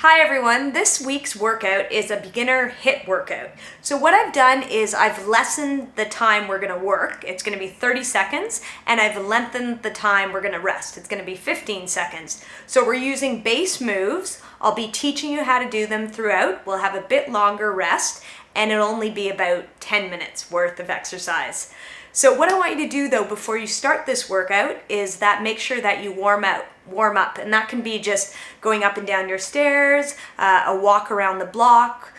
Hi everyone, this week's workout is a beginner HIIT workout. So what I've done is I've lessened the time we're gonna work. It's gonna be 30 seconds, and I've lengthened the time we're gonna rest. It's gonna be 15 seconds. So we're using base moves. I'll be teaching you how to do them throughout. We'll have a bit longer rest, and it'll only be about 10 minutes worth of exercise. So what I want you to do though before you start this workout is that make sure that you warm up, and that can be just going up and down your stairs, a walk around the block,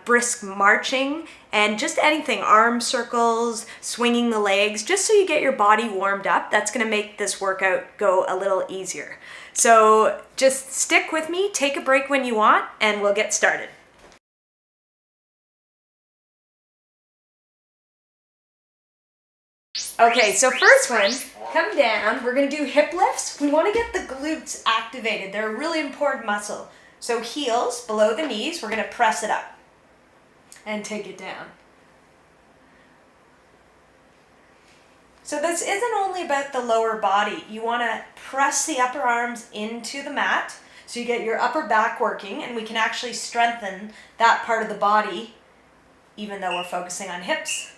brisk marching, and just anything, arm circles, swinging the legs, just so you get your body warmed up. That's gonna make this workout go a little easier. So just stick with me, take a break when you want, and we'll get started. Okay, so first one, come down. We're gonna do hip lifts. We wanna get the glutes activated. They're a really important muscle. So heels below the knees, we're gonna press it up and take it down. So this isn't only about the lower body. You wanna press the upper arms into the mat so you get your upper back working, and we can actually strengthen that part of the body even though we're focusing on hips.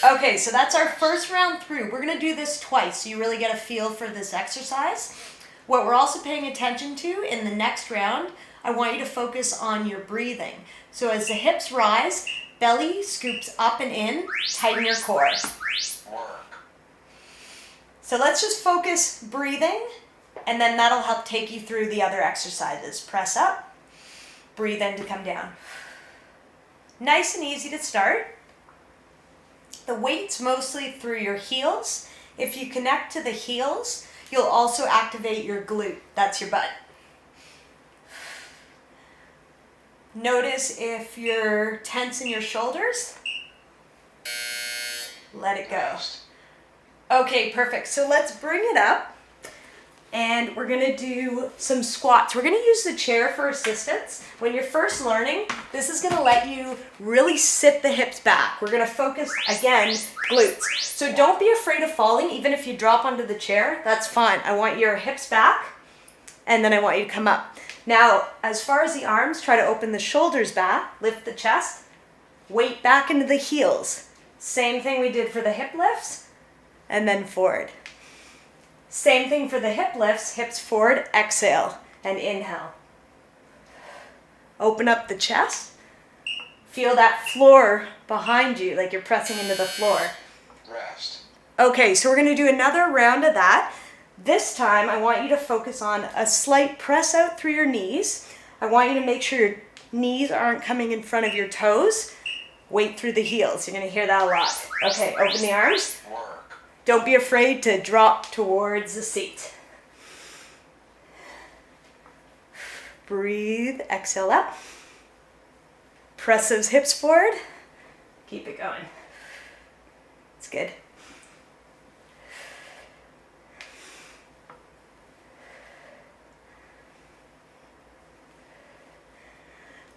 Okay, so that's our first round through. We're gonna do this twice so you really get a feel for this exercise. What we're also paying attention to in the next round, I want you to focus on your breathing. So as the hips rise, belly scoops up and in, tighten your core. So let's just focus breathing, and then that'll help take you through the other exercises. Press up, breathe in to come down. Nice and easy to start. The weight's mostly through your heels. If you connect to the heels, you'll also activate your glute. That's your butt. Notice if you're tense in your shoulders. Let it go. Okay, perfect. So let's bring it up, and we're gonna do some squats. We're gonna use the chair for assistance. When you're first learning, this is gonna let you really sit the hips back. We're gonna focus, again, glutes. So don't be afraid of falling, even if you drop onto the chair, that's fine. I want your hips back, and then I want you to come up. Now, as far as the arms, try to open the shoulders back, lift the chest, weight back into the heels. Same thing we did for the hip lifts, and then forward. Same thing for the hip lifts, hips forward, exhale, and inhale. Open up the chest. Feel that floor behind you, like you're pressing into the floor. Rest. Okay, so we're gonna do another round of that. This time, I want you to focus on a slight press out through your knees. I want you to make sure your knees aren't coming in front of your toes. Weight through the heels, you're gonna hear that a lot. Okay, open the arms. Don't be afraid to drop towards the seat. Breathe, exhale up. Press those hips forward. Keep it going. It's good.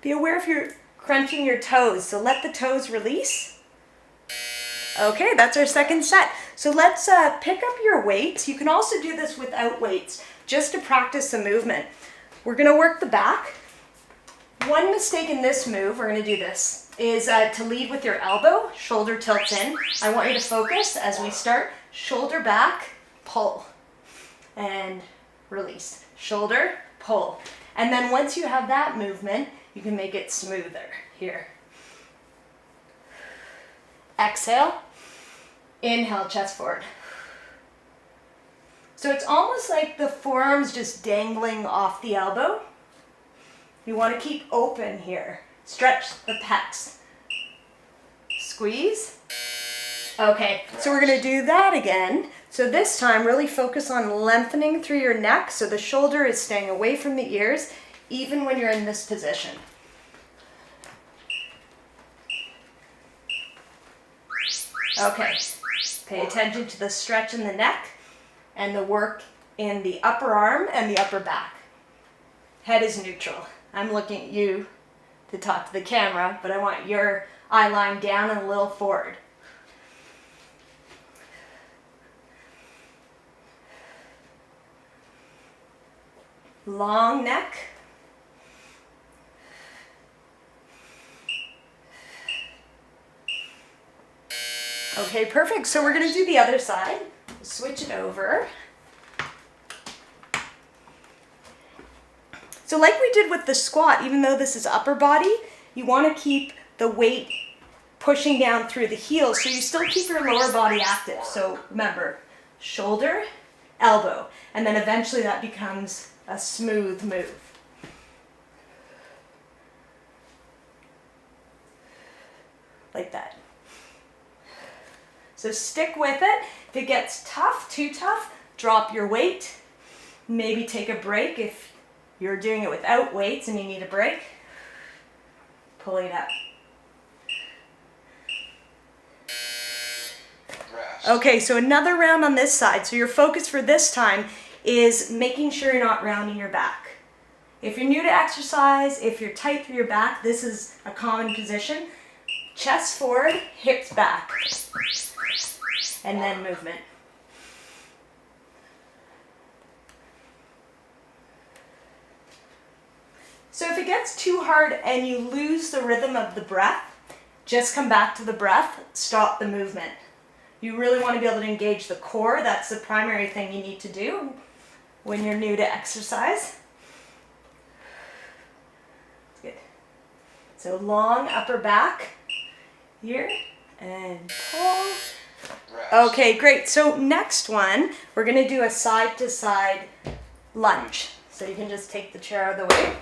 Be aware if you're crunching your toes, so let the toes release. Okay, that's our second set. So let's pick up your weights. You can also do this without weights, just to practice the movement. We're gonna work the back. One mistake in this move, we're gonna do this, is to lead with your elbow, shoulder tilts in. I want you to focus as we start, shoulder back, pull, and release. Shoulder, pull. And then once you have that movement, you can make it smoother. Here. Exhale. Inhale, chest forward. So it's almost like the forearm's just dangling off the elbow. You want to keep open here. Stretch the pecs. Squeeze. Okay, so we're going to do that again. So this time, really focus on lengthening through your neck so the shoulder is staying away from the ears, even when you're in this position. Okay. Pay attention to the stretch in the neck and the work in the upper arm and the upper back. Head is neutral. I'm looking at you to talk to the camera, but I want your eye line down and a little forward. Long neck. Okay, perfect. So we're gonna do the other side. Switch it over. So like we did with the squat, even though this is upper body, you wanna keep the weight pushing down through the heels so you still keep your lower body active. So remember, shoulder, elbow, and then eventually that becomes a smooth move. Like that. So stick with it. If it gets tough, too tough, drop your weight. Maybe take a break if you're doing it without weights and you need a break. Pull it up. Okay, so another round on this side. So your focus for this time is making sure you're not rounding your back. If you're new to exercise, if you're tight through your back, this is a common position. Chest forward, hips back. And then movement. So if it gets too hard and you lose the rhythm of the breath, just come back to the breath, stop the movement. You really want to be able to engage the core. That's the primary thing you need to do when you're new to exercise. Good. So long upper back here and pull. Okay, great. So next one, we're going to do a side to side lunge. So you can just take the chair out of the way.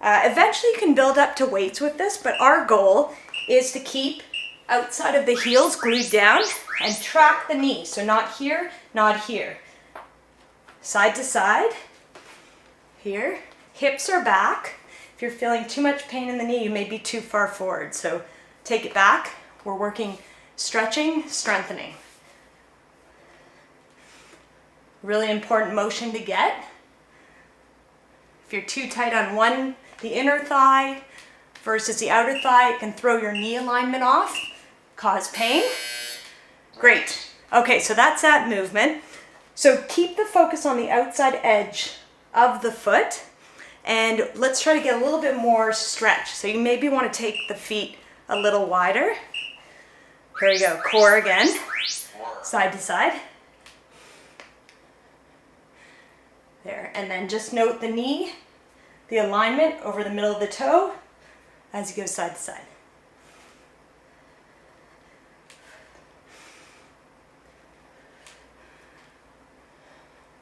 Eventually you can build up to weights with this, but our goal is to keep outside of the heels glued down and track the knee. So not here, not here. Side to side. Here. Hips are back. If you're feeling too much pain in the knee, you may be too far forward. So take it back. We're working stretching, strengthening. Really important motion to get. If you're too tight on the inner thigh versus the outer thigh, it can throw your knee alignment off, cause pain. Great. Okay, so that's that movement. So keep the focus on the outside edge of the foot, and let's try to get a little bit more stretch. So you maybe want to take the feet a little wider. Here we go, core again, side to side. There, and then just note the knee, the alignment over the middle of the toe as you go side to side.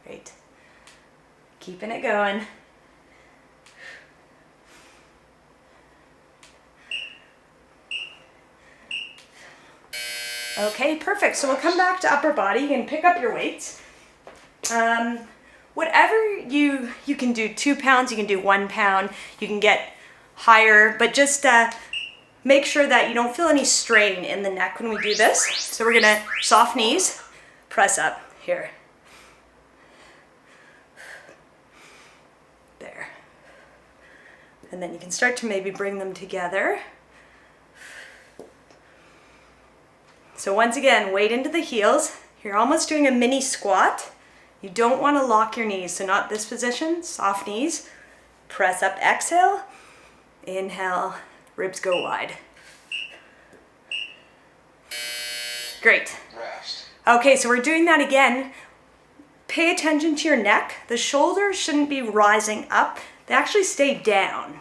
Great. Keeping it going. Okay, perfect. So we'll come back to upper body. You can pick up your weights. Whatever you can do 2 pounds, you can do 1 pound, you can get higher, but just make sure that you don't feel any strain in the neck when we do this. So we're gonna soft knees, press up here. There. And then you can start to maybe bring them together. So once again, weight into the heels. You're almost doing a mini squat. You don't want to lock your knees, so not this position, soft knees. Press up, exhale. Inhale, ribs go wide. Great. Okay, so we're doing that again. Pay attention to your neck. The shoulders shouldn't be rising up. They actually stay down.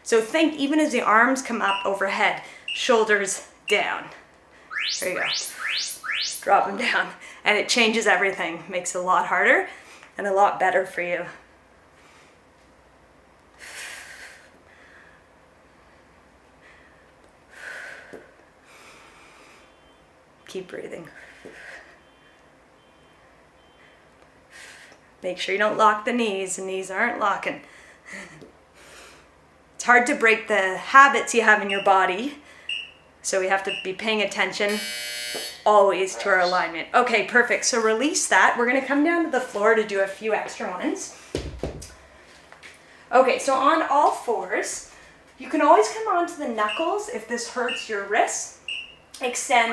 So think even as the arms come up overhead, shoulders down. There you go. Drop them down. And it changes everything. Makes it a lot harder and a lot better for you. Keep breathing. Make sure you don't lock the knees. The knees aren't locking. It's hard to break the habits you have in your body. So we have to be paying attention always to our alignment. Okay, perfect. So release that. We're going to come down to the floor to do a few extra ones. Okay, so on all fours, you can always come onto the knuckles if this hurts your wrists. Extend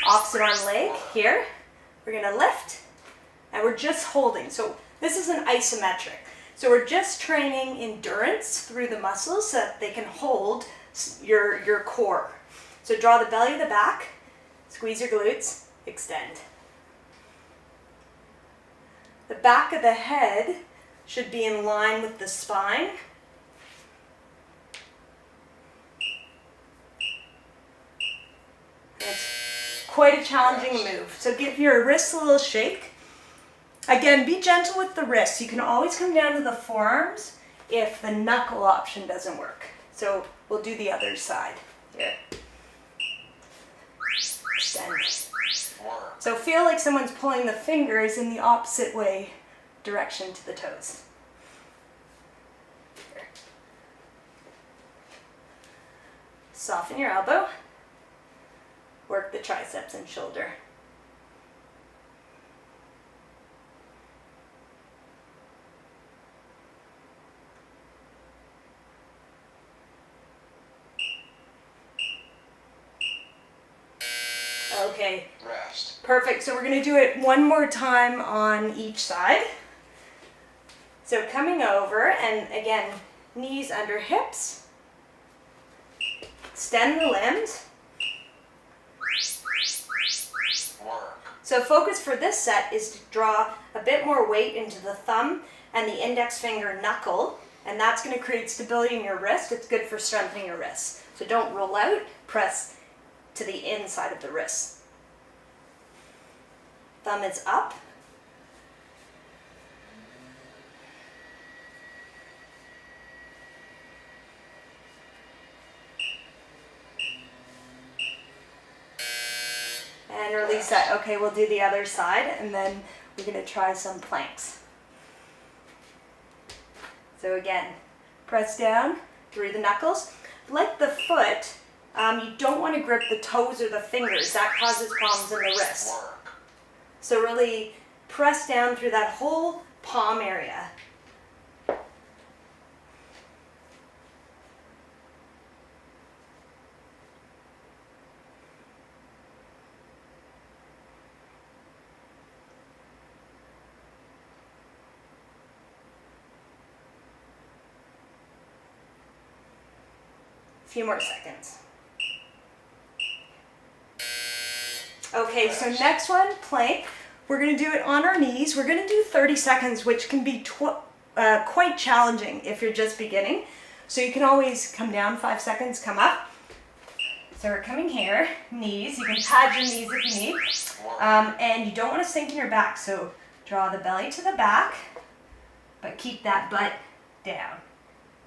opposite arm leg here. We're going to lift, and we're just holding. So this is an isometric. So we're just training endurance through the muscles so that they can hold your core. So draw the belly to the back, squeeze your glutes, extend. The back of the head should be in line with the spine. It's quite a challenging move. So give your wrists a little shake. Again, be gentle with the wrists. You can always come down to the forearms if the knuckle option doesn't work. So we'll do the other side here. Extend. So feel like someone's pulling the fingers in the opposite way direction to the toes. Here. Soften your elbow. Work the triceps and shoulder. Okay. Rest. Perfect. So we're going to do it one more time on each side. So coming over, and again, knees under hips. Extend the limbs. Work. So focus for this set is to draw a bit more weight into the thumb and the index finger knuckle, and that's going to create stability in your wrist. It's good for strengthening your wrists. So don't roll out, press to the inside of the wrist. Thumb is up. And release that. Okay, we'll do the other side, and then we're going to try some planks. So again, press down through the knuckles. Like the foot, you don't want to grip the toes or the fingers. That causes problems in the wrist. Work. So really press down through that whole palm area. A few more seconds. Okay, so next one, plank. We're going to do it on our knees. We're going to do 30 seconds, which can be quite challenging if you're just beginning. So you can always come down 5 seconds, come up. So we're coming here, knees. You can pad your knees if you need. And you don't want to sink in your back, so draw the belly to the back, but keep that butt down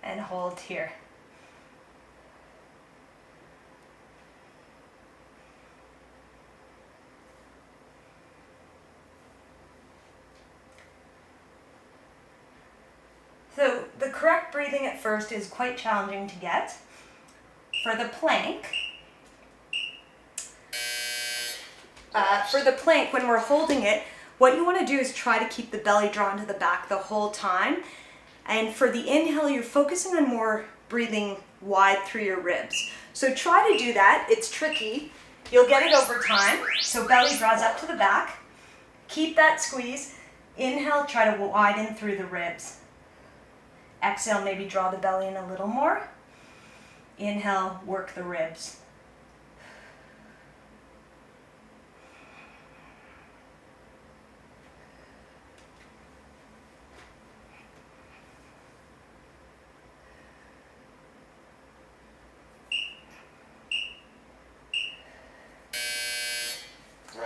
and hold here. So the correct breathing at first is quite challenging to get. For the plank, when we're holding it, what you want to do is try to keep the belly drawn to the back the whole time. And for the inhale, you're focusing on more breathing wide through your ribs. So try to do that. It's tricky. You'll get it over time. So belly draws up to the back. Keep that squeeze. Inhale, try to widen through the ribs. Exhale, maybe draw the belly in a little more. Inhale, work the ribs.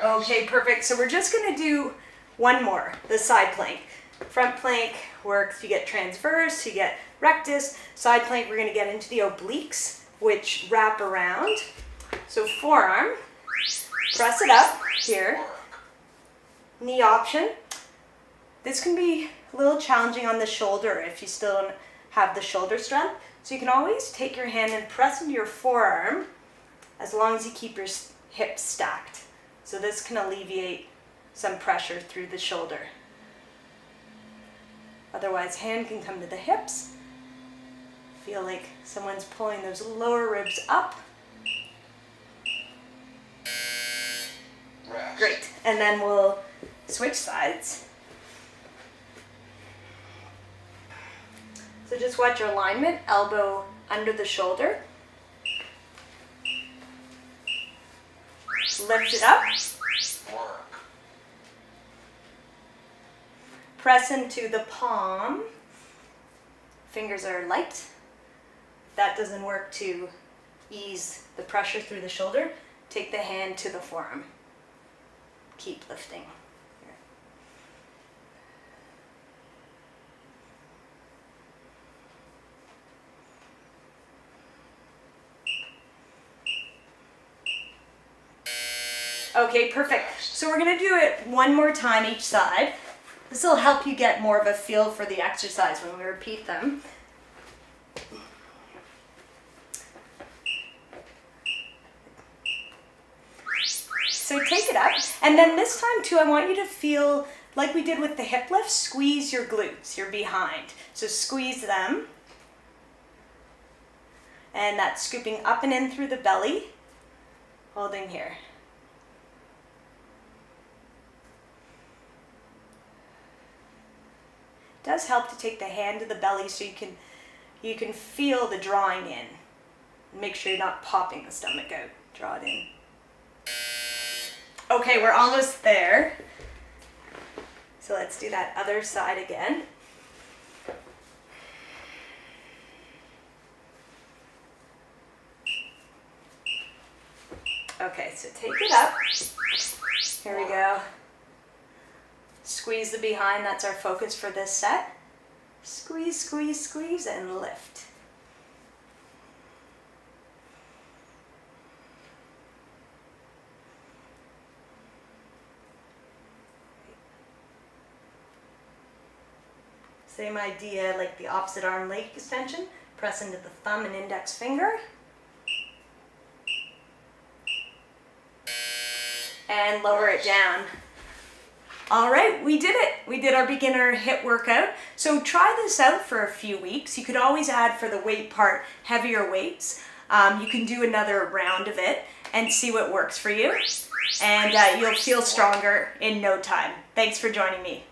Okay, perfect. So we're just going to do one more, the side plank. Front plank works, you get transverse, you get rectus. Side plank, we're going to get into the obliques, which wrap around. So forearm, press it up here. Knee option. This can be a little challenging on the shoulder if you still don't have the shoulder strength. So you can always take your hand and press into your forearm as long as you keep your hips stacked. So this can alleviate some pressure through the shoulder. Otherwise, hand can come to the hips. Feel like someone's pulling those lower ribs up. Rest. Great. And then we'll switch sides. So just watch your alignment, elbow under the shoulder. Lift it up. Work. Press into the palm. Fingers are light. If that doesn't work to ease the pressure through the shoulder, take the hand to the forearm. Keep lifting. Okay, perfect. So we're gonna do it one more time each side. This will help you get more of a feel for the exercise when we repeat them. So take it up, and then this time too, I want you to feel like we did with the hip lift, squeeze your glutes, your behind. So squeeze them, and that's scooping up and in through the belly, holding here. It does help to take the hand to the belly so you can feel the drawing in. Make sure you're not popping the stomach out. Draw it in. Okay, we're almost there. So let's do that other side again. Okay, so take it up. Here we go. Squeeze the behind, that's our focus for this set. Squeeze, squeeze, squeeze, and lift. Same idea, like the opposite arm leg extension. Press into the thumb and index finger. And lower it down. All right, we did it. We did our beginner HIIT workout. So try this out for a few weeks. You could always add for the weight part heavier weights. You can do another round of it and see what works for you. And you'll feel stronger in no time. Thanks for joining me.